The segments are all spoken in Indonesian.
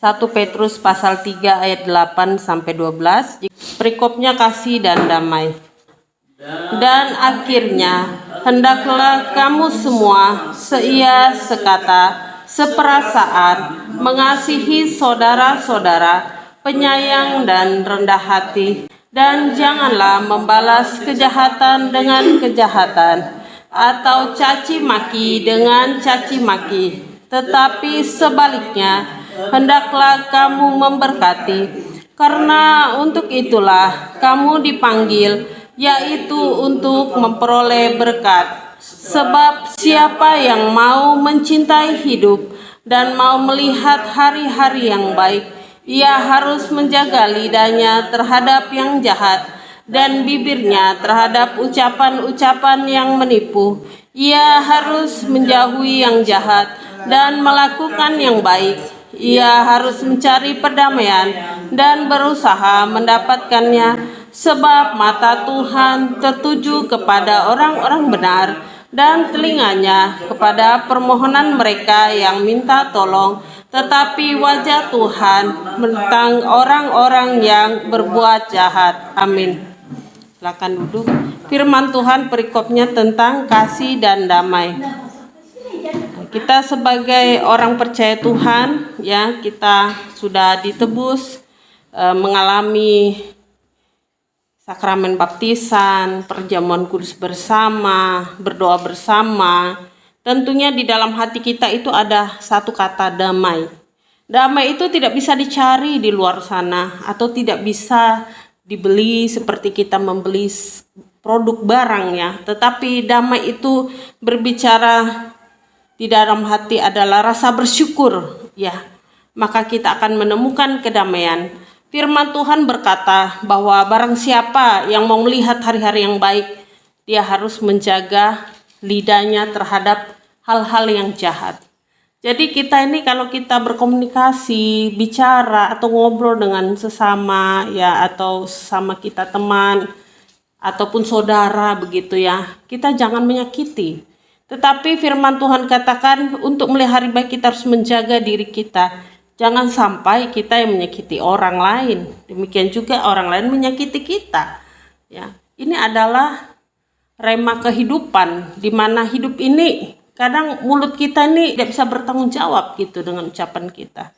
1 Petrus pasal 3 ayat 8 sampai 12. Perikopnya kasih dan damai. Dan akhirnya hendaklah kamu semua seia sekata, seperasaan, mengasihi saudara-saudara, penyayang dan rendah hati, dan janganlah membalas kejahatan dengan kejahatan atau caci maki dengan caci maki, tetapi sebaliknya hendaklah kamu memberkati, karena untuk itulah kamu dipanggil, yaitu untuk memperoleh berkat. Sebab siapa yang mau mencintai hidup dan mau melihat hari-hari yang baik, ia harus menjaga lidahnya terhadap yang jahat dan bibirnya terhadap ucapan-ucapan yang menipu. Ia harus menjauhi yang jahat dan melakukan yang baik. Ia harus mencari perdamaian dan berusaha mendapatkannya, sebab mata Tuhan tertuju kepada orang-orang benar dan telinganya kepada permohonan mereka yang minta tolong. Tetapi wajah Tuhan menentang orang-orang yang berbuat jahat. Amin. Silakan duduk. Firman Tuhan perikopnya tentang kasih dan damai. Kita sebagai orang percaya Tuhan, ya, kita sudah ditebus, mengalami sakramen baptisan, perjamuan kudus bersama, berdoa bersama. Tentunya di dalam hati kita itu ada satu kata, damai. Damai itu tidak bisa dicari di luar sana atau tidak bisa dibeli seperti kita membeli produk barang, ya. Tetapi damai itu berbicara di dalam hati adalah rasa bersyukur, ya. Maka kita akan menemukan kedamaian. Firman Tuhan berkata bahwa barang siapa yang mau melihat hari-hari yang baik, dia harus menjaga lidahnya terhadap hal-hal yang jahat. Jadi kita ini kalau kita berkomunikasi, bicara atau ngobrol dengan sesama, ya, atau sesama kita teman ataupun saudara begitu, ya, kita jangan menyakiti. Tetapi firman Tuhan katakan untuk melihat hari baik kita harus menjaga diri kita. Jangan sampai kita yang menyakiti orang lain. Demikian juga orang lain menyakiti kita. Ya, ini adalah rema kehidupan, di mana hidup ini kadang mulut kita ini tidak bisa bertanggung jawab gitu dengan ucapan kita.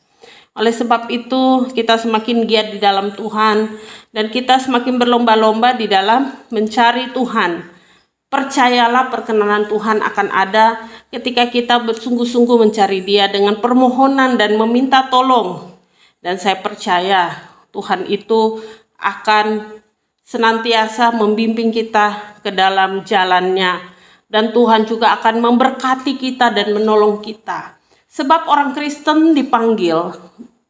Oleh sebab itu kita semakin giat di dalam Tuhan dan kita semakin berlomba-lomba di dalam mencari Tuhan. Percayalah perkenanan Tuhan akan ada ketika kita bersungguh-sungguh mencari Dia dengan permohonan dan meminta tolong. Dan saya percaya Tuhan itu akan senantiasa membimbing kita ke dalam jalannya. Dan Tuhan juga akan memberkati kita dan menolong kita. Sebab orang Kristen dipanggil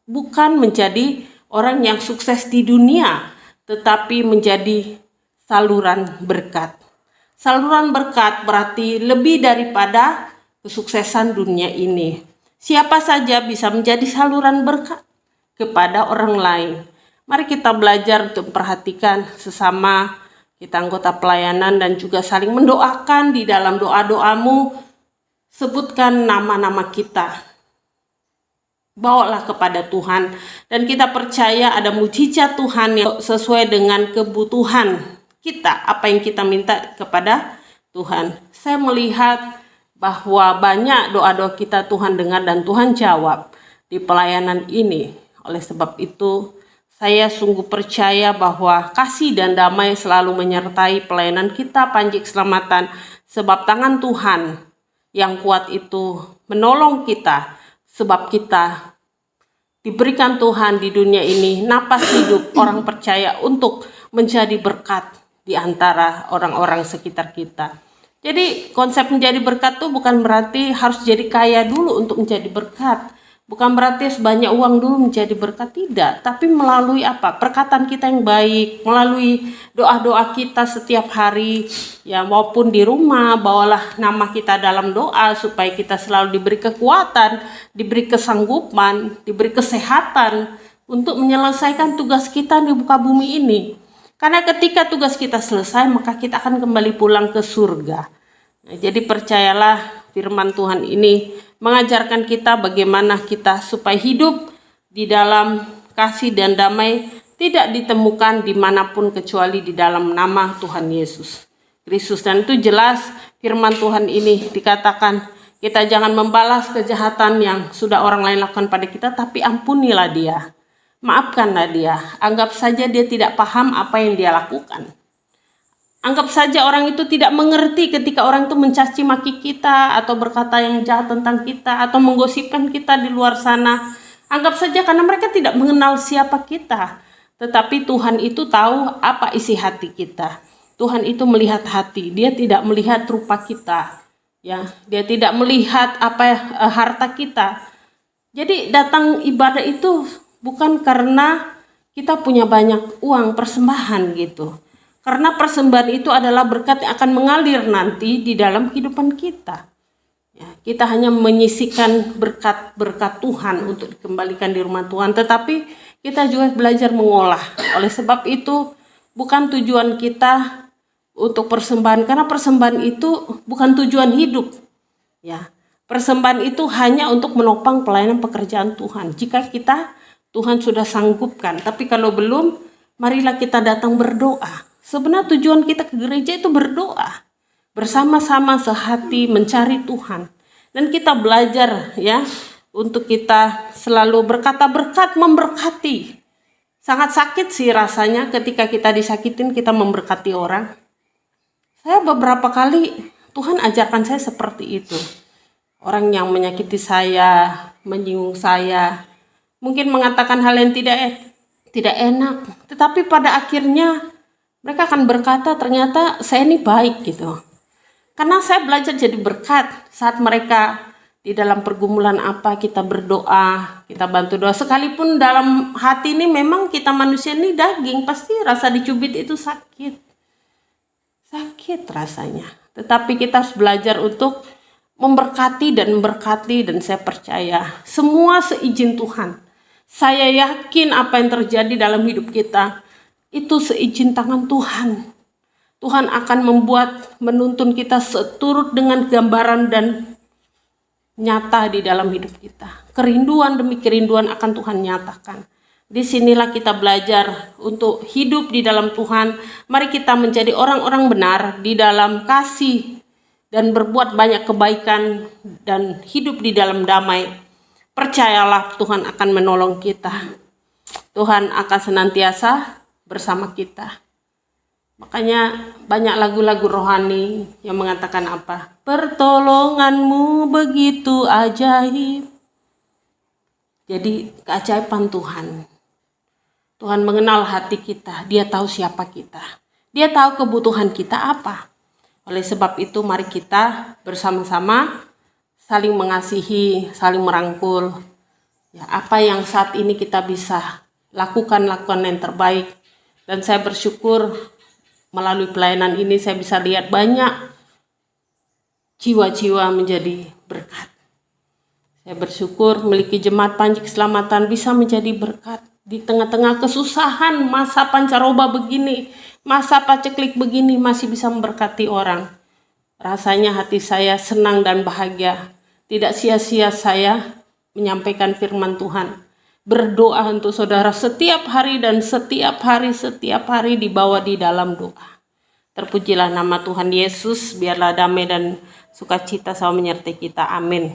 bukan menjadi orang yang sukses di dunia, tetapi menjadi saluran berkat. Saluran berkat berarti lebih daripada kesuksesan dunia ini. Siapa saja bisa menjadi saluran berkat kepada orang lain. Mari kita belajar untuk memperhatikan sesama kita anggota pelayanan dan juga saling mendoakan. Di dalam doa-doamu sebutkan nama-nama kita. Bawalah kepada Tuhan dan kita percaya ada mujizat Tuhan yang sesuai dengan kebutuhan kita, apa yang kita minta kepada Tuhan. Saya melihat bahwa banyak doa-doa kita Tuhan dengar dan Tuhan jawab di pelayanan ini. Oleh sebab itu saya sungguh percaya bahwa kasih dan damai selalu menyertai pelayanan kita Panji Keselamatan, sebab tangan Tuhan yang kuat itu menolong kita, sebab kita diberikan Tuhan di dunia ini napas hidup orang percaya untuk menjadi berkat di antara orang-orang sekitar kita. Jadi konsep menjadi berkat itu bukan berarti harus jadi kaya dulu untuk menjadi berkat. Bukan berarti harus banyak uang dulu menjadi berkat, tidak. Tapi melalui apa? Perkataan kita yang baik, melalui doa-doa kita setiap hari, ya, maupun di rumah, bawalah nama kita dalam doa supaya kita selalu diberi kekuatan, diberi kesanggupan, diberi kesehatan untuk menyelesaikan tugas kita di muka bumi ini. Karena ketika tugas kita selesai, maka kita akan kembali pulang ke surga. Nah, jadi percayalah firman Tuhan ini mengajarkan kita bagaimana kita supaya hidup di dalam kasih dan damai tidak ditemukan dimanapun kecuali di dalam nama Tuhan Yesus Kristus. Dan itu jelas firman Tuhan ini dikatakan, kita jangan membalas kejahatan yang sudah orang lain lakukan pada kita, tapi ampunilah dia, maafkanlah dia. Anggap saja dia tidak paham apa yang dia lakukan. Anggap saja orang itu tidak mengerti ketika orang itu mencaci maki kita atau berkata yang jahat tentang kita atau menggosipkan kita di luar sana. Anggap saja karena mereka tidak mengenal siapa kita. Tetapi Tuhan itu tahu apa isi hati kita. Tuhan itu melihat hati, dia tidak melihat rupa kita. Ya, dia tidak melihat harta kita. Jadi datang ibadah itu bukan karena kita punya banyak uang persembahan gitu. Karena persembahan itu adalah berkat yang akan mengalir nanti di dalam kehidupan kita. Ya, kita hanya menyisikan berkat-berkat Tuhan untuk dikembalikan di rumah Tuhan, tetapi kita juga belajar mengolah. Oleh sebab itu bukan tujuan kita untuk persembahan, karena persembahan itu bukan tujuan hidup. Ya, persembahan itu hanya untuk menopang pelayanan pekerjaan Tuhan. Jika Tuhan sudah sanggupkan, tapi kalau belum, marilah kita datang berdoa. Sebenarnya tujuan kita ke gereja itu berdoa, bersama-sama sehati mencari Tuhan. Dan kita belajar ya untuk kita selalu berkata berkat memberkati. Sangat sakit sih rasanya ketika kita disakitin kita memberkati orang. Saya beberapa kali Tuhan ajarkan saya seperti itu. Orang yang menyakiti saya, menyinggung saya, mungkin mengatakan hal yang tidak enak, tetapi pada akhirnya mereka akan berkata ternyata saya ini baik gitu. Karena saya belajar jadi berkat saat mereka di dalam pergumulan apa kita berdoa, kita bantu doa. Sekalipun dalam hati ini memang kita manusia ini daging, pasti rasa dicubit itu sakit rasanya. Tetapi kita harus belajar untuk memberkati dan saya percaya semua seizin Tuhan. Saya yakin apa yang terjadi dalam hidup kita itu seizin tangan Tuhan. Tuhan akan menuntun kita seturut dengan gambaran dan nyata di dalam hidup kita. Kerinduan demi kerinduan akan Tuhan nyatakan. Disinilah kita belajar untuk hidup di dalam Tuhan. Mari kita menjadi orang-orang benar di dalam kasih dan berbuat banyak kebaikan dan hidup di dalam damai. Percayalah Tuhan akan menolong kita. Tuhan akan senantiasa bersama kita. Makanya banyak lagu-lagu rohani yang mengatakan apa? Pertolonganmu begitu ajaib. Jadi keajaiban Tuhan. Tuhan mengenal hati kita, dia tahu siapa kita. Dia tahu kebutuhan kita apa. Oleh sebab itu mari kita bersama-sama saling mengasihi, saling merangkul. Ya, apa yang saat ini kita bisa lakukan yang terbaik. Dan saya bersyukur melalui pelayanan ini saya bisa lihat banyak jiwa-jiwa menjadi berkat. Saya bersyukur memiliki jemaat Panji Keselamatan bisa menjadi berkat. Di tengah-tengah kesusahan, masa pancaroba begini, masa paceklik begini masih bisa memberkati orang. Rasanya hati saya senang dan bahagia. Tidak sia-sia saya menyampaikan firman Tuhan. Berdoa untuk saudara setiap hari dan setiap hari dibawa di dalam doa. Terpujilah nama Tuhan Yesus, biarlah damai dan sukacita selalu menyertai kita. Amin.